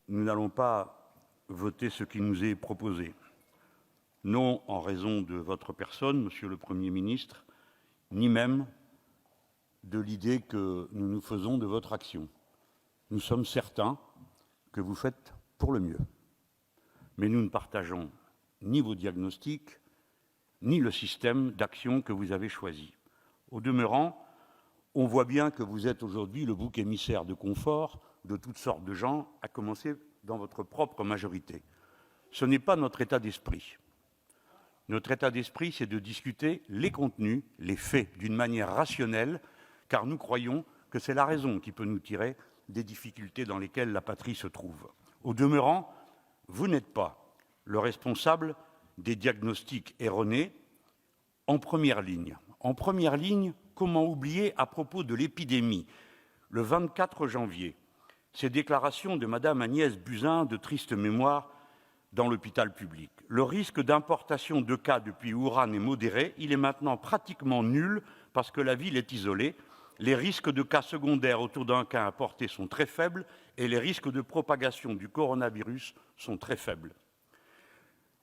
nous n'allons pas voter ce qui nous est proposé. Non en raison de votre personne, Monsieur le Premier ministre, ni même de l'idée que nous nous faisons de votre action. Nous sommes certains que vous faites pour le mieux. Mais nous ne partageons ni vos diagnostics, ni le système d'action que vous avez choisi. Au demeurant, on voit bien que vous êtes aujourd'hui le bouc émissaire de confort de toutes sortes de gens, à commencer dans votre propre majorité. Ce n'est pas notre état d'esprit. Notre état d'esprit, c'est de discuter les contenus, les faits, d'une manière rationnelle, car nous croyons que c'est la raison qui peut nous tirer des difficultés dans lesquelles la patrie se trouve. Au demeurant, vous n'êtes pas le responsable des diagnostics erronés en première ligne. En première ligne, comment oublier à propos de l'épidémie, le 24 janvier, ces déclarations de Madame Agnès Buzyn de triste mémoire dans l'hôpital public. Le risque d'importation de cas depuis Wuhan est modéré, il est maintenant pratiquement nul parce que la ville est isolée. Les risques de cas secondaires autour d'un cas importé sont très faibles et les risques de propagation du coronavirus sont très faibles.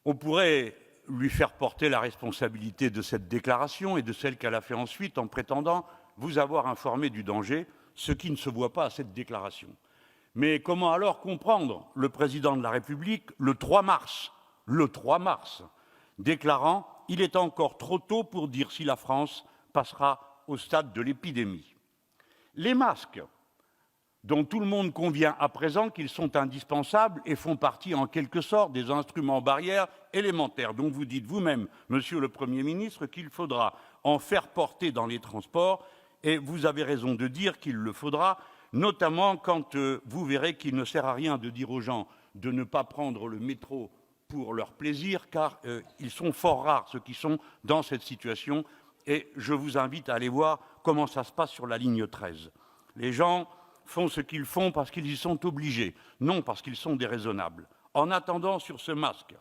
On pourrait lui faire porter la responsabilité de cette déclaration et de celle qu'elle a fait ensuite en prétendant vous avoir informé du danger, ce qui ne se voit pas à cette déclaration. Mais comment alors comprendre le président de la République le 3 mars, déclarant « Il est encore trop tôt pour dire si la France passera au stade de l'épidémie ». Les masques, dont tout le monde convient à présent qu'ils sont indispensables et font partie en quelque sorte des instruments barrières élémentaires, dont vous dites vous-même, Monsieur le Premier ministre, qu'il faudra en faire porter dans les transports, et vous avez raison de dire qu'il le faudra, notamment quand vous verrez qu'il ne sert à rien de dire aux gens de ne pas prendre le métro pour leur plaisir, car ils sont fort rares ceux qui sont dans cette situation, et je vous invite à aller voir comment ça se passe sur la ligne 13. Les gens font ce qu'ils font parce qu'ils y sont obligés, non parce qu'ils sont déraisonnables. En attendant, sur ce masque,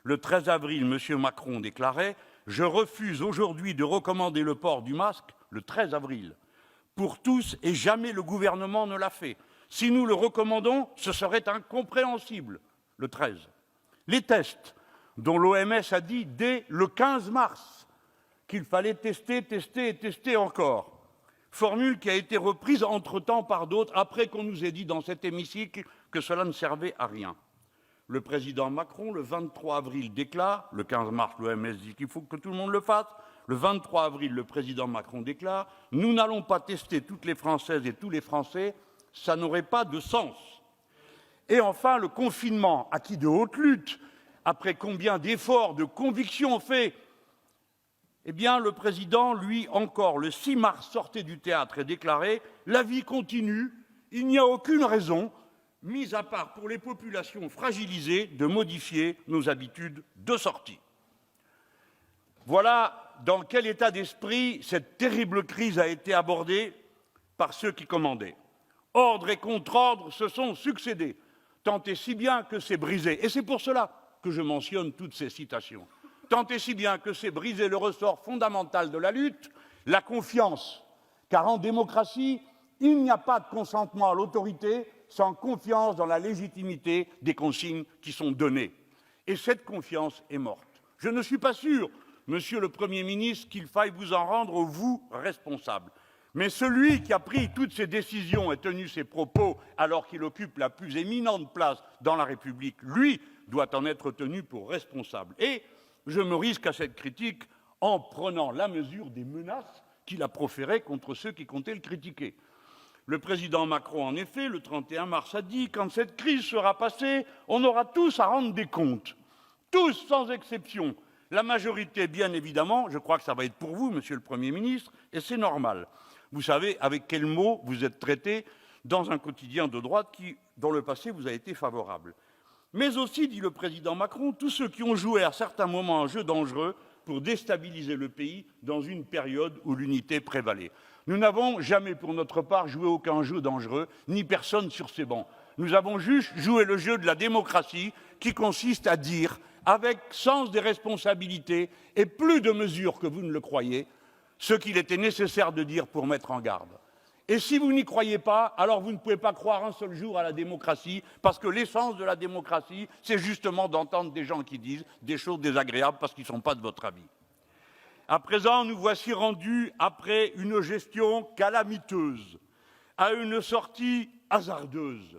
le 13 avril, M. Macron déclarait « Je refuse aujourd'hui de recommander le port du masque, le 13 avril, pour tous et jamais le gouvernement ne l'a fait. Si nous le recommandons, ce serait incompréhensible, le 13. Les tests, dont l'OMS a dit dès le 15 mars qu'il fallait tester, tester et tester encore. Formule qui a été reprise entre-temps par d'autres, après qu'on nous ait dit dans cet hémicycle que cela ne servait à rien. Le président Macron, le 23 avril, déclare, le 15 mars, l'OMS dit qu'il faut que tout le monde le fasse, le 23 avril, le président Macron déclare « Nous n'allons pas tester toutes les Françaises et tous les Français, ça n'aurait pas de sens ». Et enfin, le confinement, acquis de haute lutte, après combien d'efforts, de convictions faits, eh bien, le président, lui, encore, le 6 mars, sortait du théâtre et déclarait « La vie continue, il n'y a aucune raison, mis à part pour les populations fragilisées, de modifier nos habitudes de sortie ». Voilà dans quel état d'esprit cette terrible crise a été abordée par ceux qui commandaient. Ordre et contre-ordre se sont succédés, tant et si bien que c'est brisé. Et c'est pour cela que je mentionne toutes ces citations. Tant et si bien que c'est brisé le ressort fondamental de la lutte, la confiance. Car en démocratie, il n'y a pas de consentement à l'autorité sans confiance dans la légitimité des consignes qui sont données. Et cette confiance est morte. Je ne suis pas sûr, Monsieur le Premier ministre, qu'il faille vous en rendre, vous, responsable. Mais celui qui a pris toutes ces décisions et tenu ces propos alors qu'il occupe la plus éminente place dans la République, lui, doit en être tenu pour responsable. Et je me risque à cette critique en prenant la mesure des menaces qu'il a proférées contre ceux qui comptaient le critiquer. Le président Macron, en effet, le 31 mars, a dit « Quand cette crise sera passée, on aura tous à rendre des comptes. Tous, sans exception. La majorité, bien évidemment, je crois que ça va être pour vous, Monsieur le Premier ministre, et c'est normal. Vous savez avec quels mots vous êtes traité dans un quotidien de droite qui, dans le passé, vous a été favorable. Mais aussi, dit le président Macron, tous ceux qui ont joué à certains moments un jeu dangereux pour déstabiliser le pays dans une période où l'unité prévalait. Nous n'avons jamais, pour notre part, joué aucun jeu dangereux, ni personne sur ces bancs. Nous avons juste joué le jeu de la démocratie qui consiste à dire, avec sens des responsabilités et plus de mesures que vous ne le croyez, ce qu'il était nécessaire de dire pour mettre en garde. Et si vous n'y croyez pas, alors vous ne pouvez pas croire un seul jour à la démocratie, parce que l'essence de la démocratie, c'est justement d'entendre des gens qui disent des choses désagréables parce qu'ils ne sont pas de votre avis. À présent, nous voici rendus, après une gestion calamiteuse, à une sortie hasardeuse.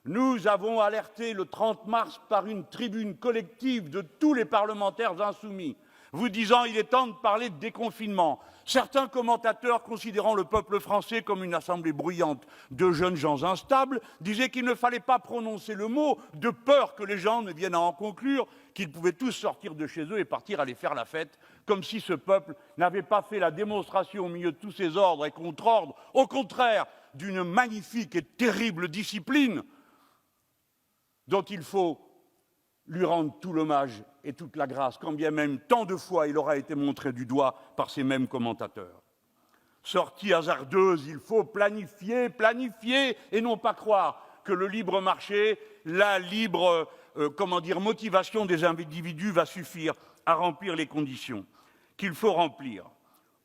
Nous avons alerté le 30 mars par une tribune collective de tous les parlementaires insoumis, vous disant il est temps de parler de déconfinement. Certains commentateurs, considérant le peuple français comme une assemblée bruyante de jeunes gens instables, disaient qu'il ne fallait pas prononcer le mot de peur que les gens ne viennent à en conclure qu'ils pouvaient tous sortir de chez eux et partir aller faire la fête, comme si ce peuple n'avait pas fait la démonstration au milieu de tous ses ordres et contre-ordres, au contraire d'une magnifique et terrible discipline dont il faut lui rendre tout l'hommage et toute la grâce, quand bien même tant de fois il aura été montré du doigt par ces mêmes commentateurs. Sortie hasardeuse, il faut planifier, planifier, et non pas croire que le libre marché, la libre motivation des individus va suffire à remplir les conditions qu'il faut remplir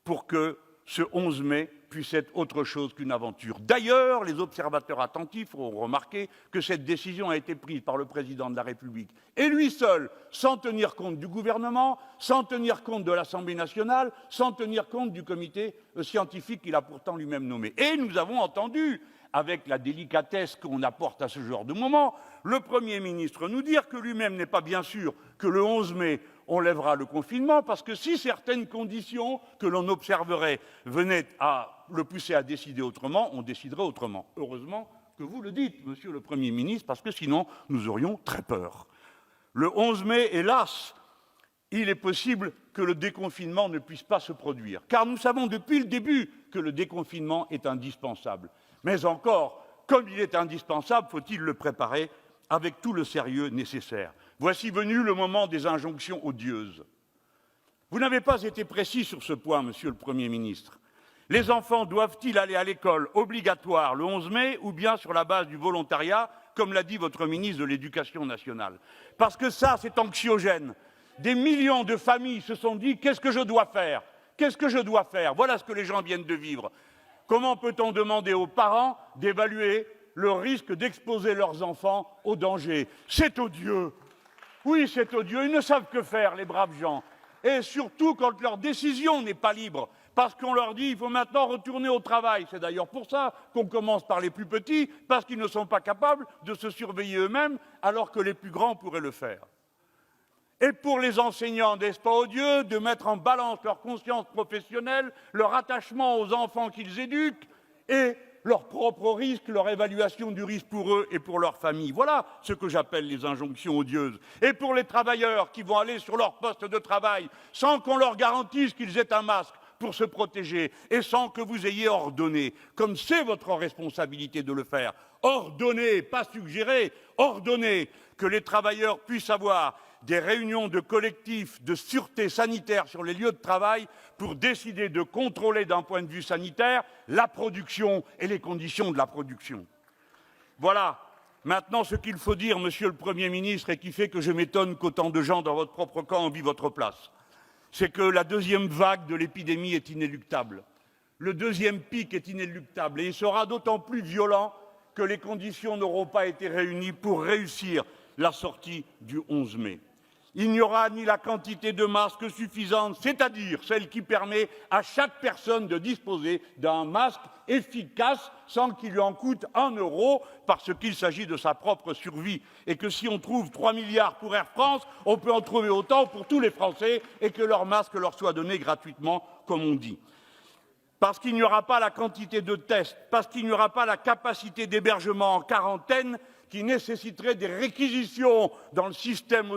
pour que ce 11 mai puisse être autre chose qu'une aventure. D'ailleurs, les observateurs attentifs auront remarqué que cette décision a été prise par le président de la République, et lui seul, sans tenir compte du gouvernement, sans tenir compte de l'Assemblée nationale, sans tenir compte du comité scientifique qu'il a pourtant lui-même nommé. Et nous avons entendu, avec la délicatesse qu'on apporte à ce genre de moment, le Premier ministre nous dire que lui-même n'est pas bien sûr que le 11 mai, on lèvera le confinement, parce que si certaines conditions que l'on observerait venaient à le pousser à décider autrement, on déciderait autrement. Heureusement que vous le dites, Monsieur le Premier ministre, parce que sinon, nous aurions très peur. Le 11 mai, hélas, il est possible que le déconfinement ne puisse pas se produire, car nous savons depuis le début que le déconfinement est indispensable. Mais encore, comme il est indispensable, faut-il le préparer avec tout le sérieux nécessaire. Voici venu le moment des injonctions odieuses. Vous n'avez pas été précis sur ce point, Monsieur le Premier ministre. Les enfants doivent-ils aller à l'école obligatoire le 11 mai ou bien sur la base du volontariat, comme l'a dit votre ministre de l'Éducation nationale? Parce que ça, c'est anxiogène. Des millions de familles se sont dit « qu'est-ce que je dois faire? Qu'est-ce que je dois faire ?» Voilà ce que les gens viennent de vivre. Comment peut-on demander aux parents d'évaluer le risque d'exposer leurs enfants au danger? C'est odieux. Oui, c'est odieux. Ils ne savent que faire, les braves gens. Et surtout quand leur décision n'est pas libre. Parce qu'on leur dit qu'il faut maintenant retourner au travail. C'est d'ailleurs pour ça qu'on commence par les plus petits, parce qu'ils ne sont pas capables de se surveiller eux-mêmes, alors que les plus grands pourraient le faire. Et pour les enseignants, n'est-ce pas odieux de mettre en balance leur conscience professionnelle, leur attachement aux enfants qu'ils éduquent et leurs propres risques, leur évaluation du risque pour eux et pour leur famille. Voilà ce que j'appelle les injonctions odieuses. Et pour les travailleurs qui vont aller sur leur poste de travail sans qu'on leur garantisse qu'ils aient un masque pour se protéger et sans que vous ayez ordonné, comme c'est votre responsabilité de le faire, ordonner, pas suggérer, ordonner que les travailleurs puissent avoir des réunions de collectifs de sûreté sanitaire sur les lieux de travail pour décider de contrôler d'un point de vue sanitaire la production et les conditions de la production. Voilà maintenant ce qu'il faut dire, Monsieur le Premier ministre, et qui fait que je m'étonne qu'autant de gens dans votre propre camp envient votre place. C'est que la deuxième vague de l'épidémie est inéluctable. Le deuxième pic est inéluctable et il sera d'autant plus violent que les conditions n'auront pas été réunies pour réussir la sortie du 11 mai. Il n'y aura ni la quantité de masques suffisante, c'est-à-dire celle qui permet à chaque personne de disposer d'un masque efficace sans qu'il lui en coûte 1 euro, parce qu'il s'agit de sa propre survie. Et que si on trouve 3 milliards pour Air France, on peut en trouver autant pour tous les Français et que leur masque leur soit donné gratuitement, comme on dit. Parce qu'il n'y aura pas la quantité de tests, parce qu'il n'y aura pas la capacité d'hébergement en quarantaine qui nécessiterait des réquisitions dans le système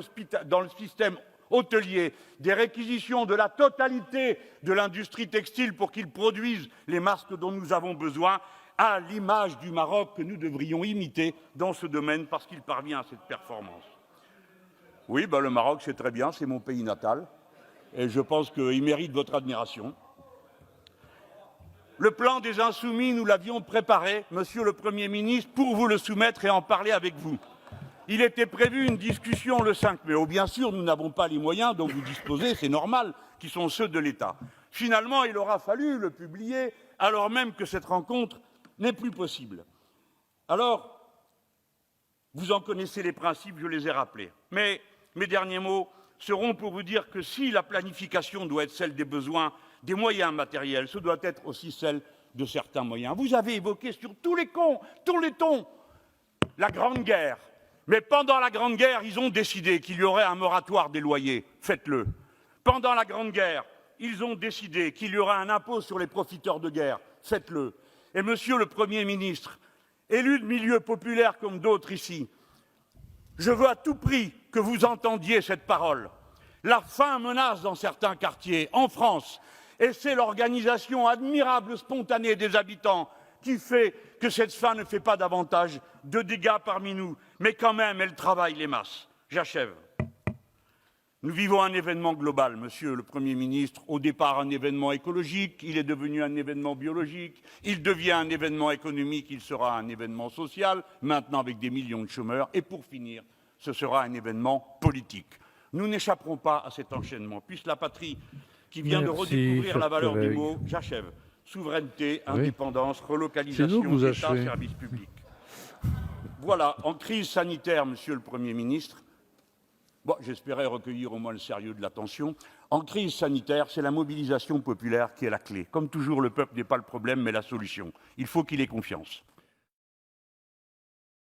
hôtelier, des réquisitions de la totalité de l'industrie textile pour qu'ils produisent les masques dont nous avons besoin, à l'image du Maroc que nous devrions imiter dans ce domaine parce qu'il parvient à cette performance. Oui, le Maroc, c'est très bien, c'est mon pays natal, et je pense qu'il mérite votre admiration. Le plan des Insoumis, nous l'avions préparé, Monsieur le Premier ministre, pour vous le soumettre et en parler avec vous. Il était prévu une discussion le 5 mai. Oh, bien sûr, nous n'avons pas les moyens dont vous disposez, c'est normal, qui sont ceux de l'État. Finalement, il aura fallu le publier alors même que cette rencontre n'est plus possible. Alors, vous en connaissez les principes, je les ai rappelés. Mais mes derniers mots seront pour vous dire que si la planification doit être celle des besoins, des moyens matériels, ce doit être aussi celle de certains moyens. Vous avez évoqué sur tous les tons, la Grande Guerre. Mais pendant la Grande Guerre, ils ont décidé qu'il y aurait un moratoire des loyers. Faites-le. Pendant la Grande Guerre, ils ont décidé qu'il y aurait un impôt sur les profiteurs de guerre. Faites-le. Et Monsieur le Premier ministre, élu de milieu populaire comme d'autres ici, je veux à tout prix que vous entendiez cette parole. La faim menace dans certains quartiers, en France, et c'est l'organisation admirable, spontanée des habitants qui fait que cette faim ne fait pas davantage de dégâts parmi nous, mais quand même, elle travaille les masses. J'achève. Nous vivons un événement global, Monsieur le Premier ministre, au départ un événement écologique, il est devenu un événement biologique, il devient un événement économique, il sera un événement social, maintenant avec des millions de chômeurs, et pour finir, ce sera un événement politique. Nous n'échapperons pas à cet enchaînement, puisque la patrie qui vient de redécouvrir la valeur des mots, j'achève, souveraineté, indépendance, relocalisation, État, service public. Voilà, en crise sanitaire, Monsieur le Premier ministre, bon, j'espérais recueillir au moins le sérieux de l'attention. En crise sanitaire, c'est la mobilisation populaire qui est la clé. Comme toujours, le peuple n'est pas le problème, mais la solution. Il faut qu'il ait confiance.